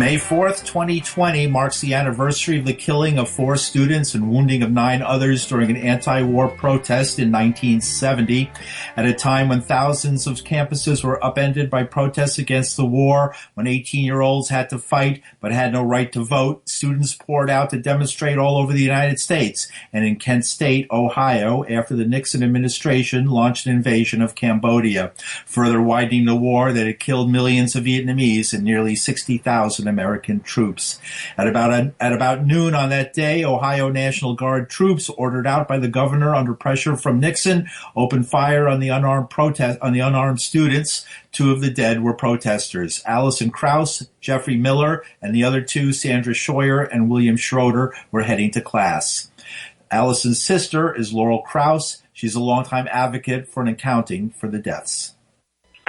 May 4th, 2020 marks the anniversary of the killing of 4 students and wounding of 9 others during an anti-war protest in 1970. At a time when thousands of campuses were upended by protests against the war, when 18-year-olds had to fight but had no right to vote, students poured out to demonstrate all over the United States and in Kent State, Ohio, after the Nixon administration launched an invasion of Cambodia, further widening the war that had killed millions of Vietnamese and nearly 60,000 American troops. At about noon on that day, Ohio National Guard troops, ordered out by the governor under pressure from Nixon, opened fire on the unarmed students. 2 of the dead were protesters. Allison Krause, Jeffrey Miller, and the other 2, Sandra Scheuer and William Schroeder, were heading to class. Allison's sister is Laurel Krause. She's a longtime advocate for an accounting for the deaths.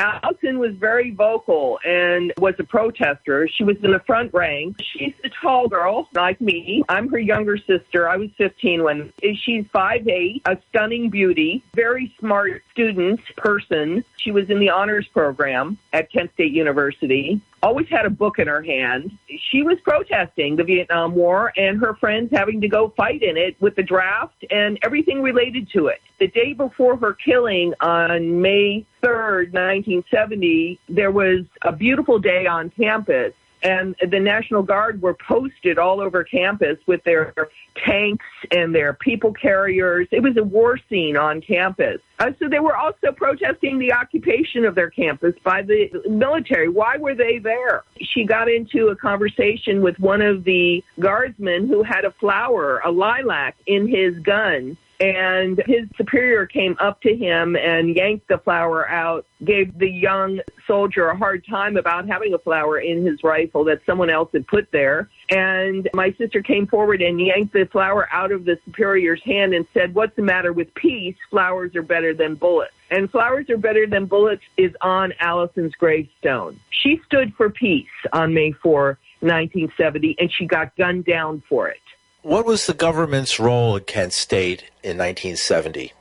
Allison was very vocal and was a protester. She was in the front rank. She's a tall girl, like me. I'm her younger sister. I was 15 when she's 5'8", a stunning beauty, very smart student person. She was in the honors program at Kent State University. Always had a book in her hand. She was protesting the Vietnam War and her friends having to go fight in it with the draft and everything related to it. The day before her killing on May 3rd, 1970, there was a beautiful day on campus, and the National Guard were posted all over campus with their tanks and their people carriers. It was a war scene on campus. So they were also protesting the occupation of their campus by the military. Why were they there? She got into a conversation with one of the guardsmen who had a flower, a lilac, in his gun. And his superior came up to him and yanked the flower out, gave the young soldier a hard time about having a flower in his rifle that someone else had put there. And my sister came forward and yanked the flower out of the superior's hand and said, "What's the matter with peace? Flowers are better than bullets." And "Flowers are better than bullets" is on Allison's gravestone. She stood for peace on May 4, 1970, and she got gunned down for it. What was the government's role in Kent State in 1970?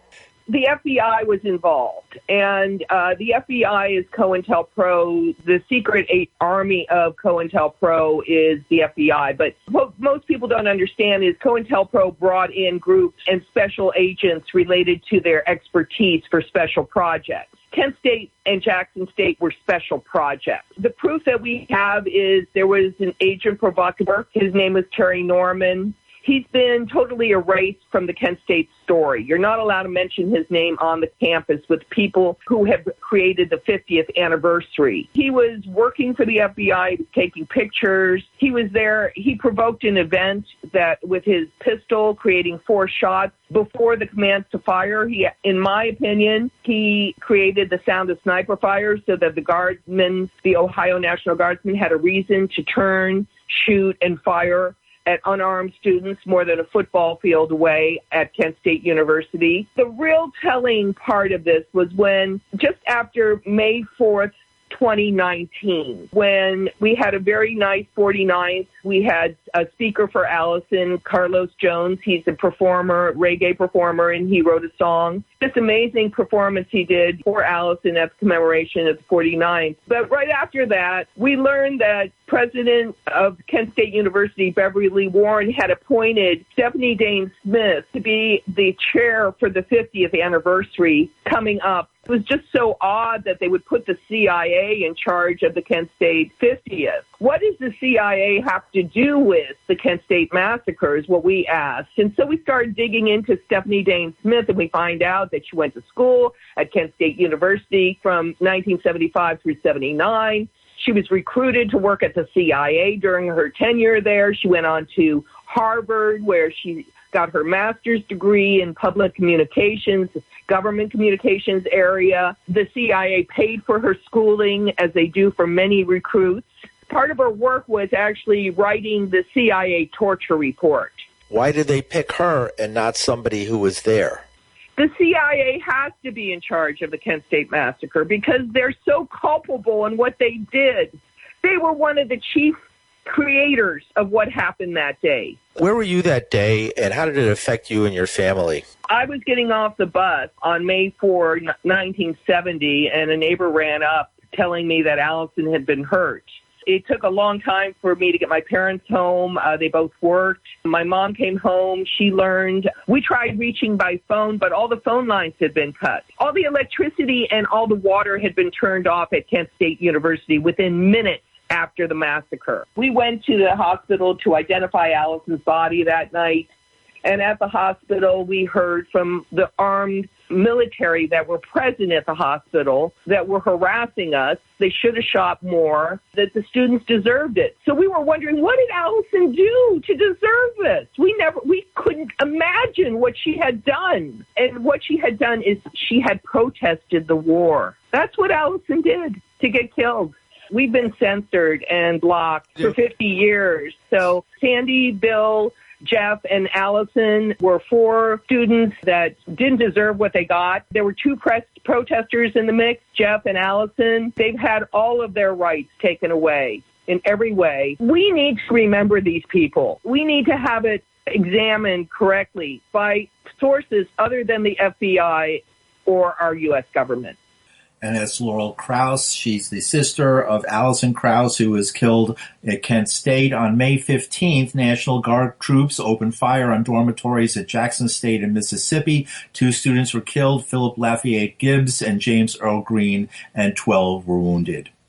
The FBI was involved, and the FBI is COINTELPRO. The secret army of COINTELPRO is the FBI. But what most people don't understand is COINTELPRO brought in groups and special agents related to their expertise for special projects. Kent State and Jackson State were special projects. The proof that we have is there was an agent provocateur. His name was Terry Norman. He's been totally erased from the Kent State story. You're not allowed to mention his name on the campus with people who have created the 50th anniversary. He was working for the FBI, taking pictures. He was there. He provoked an event that with his pistol, creating 4 shots before the commands to fire. In my opinion, he created the sound of sniper fire so that the guardsmen, the Ohio National Guardsmen, had a reason to turn, shoot, and fire at unarmed students more than a football field away at Kent State University. The real telling part of this was when, just after May 4th, 2019, when we had a very nice 49th. We had a speaker for Allison, Carlos Jones. He's a performer, reggae performer, and he wrote a song. This amazing performance he did for Allison at the commemoration of the 49th. But right after that, we learned that President of Kent State University, Beverly Warren, had appointed Stephanie Dane Smith to be the chair for the 50th anniversary coming up. It was just so odd that they would put the CIA in charge of the Kent State 50th. What does the CIA have to do with the Kent State massacre is what we asked. And so we started digging into Stephanie Dane Smith, and we find out that she went to school at Kent State University from 1975 through 79. She was recruited to work at the CIA during her tenure there. She went on to Harvard, where she got her master's degree in public communications, government communications area. The CIA paid for her schooling, as they do for many recruits. Part of her work was actually writing the CIA torture report. Why did they pick her and not somebody who was there? The CIA has to be in charge of the Kent State Massacre because they're so culpable in what they did. They were one of the chief creators of what happened that day. Where were you that day, and how did it affect you and your family? I was getting off the bus on May 4, 1970, and a neighbor ran up telling me that Allison had been hurt. It took a long time for me to get my parents home. They both worked. My mom came home. She learned. We tried reaching by phone, but all the phone lines had been cut. All the electricity and all the water had been turned off at Kent State University within minutes after the massacre. We went to the hospital to identify Allison's body that night. And at the hospital, we heard from the armed military that were present at the hospital that were harassing us. They should have shot more, that the students deserved it. So we were wondering, what did Allison do to deserve this? We couldn't imagine what she had done. And what she had done is she had protested the war. That's what Allison did to get killed. We've been censored and blocked for 50 years. So Sandy, Bill, Jeff, and Allison were 4 students that didn't deserve what they got. There were 2 protesters in the mix, Jeff and Allison. They've had all of their rights taken away in every way. We need to remember these people. We need to have it examined correctly by sources other than the FBI or our U.S. government. And that's Laurel Krause. She's the sister of Allison Krause, who was killed at Kent State. On May 15th, National Guard troops opened fire on dormitories at Jackson State in Mississippi. 2 students were killed, Philip Lafayette Gibbs and James Earl Green, and 12 were wounded.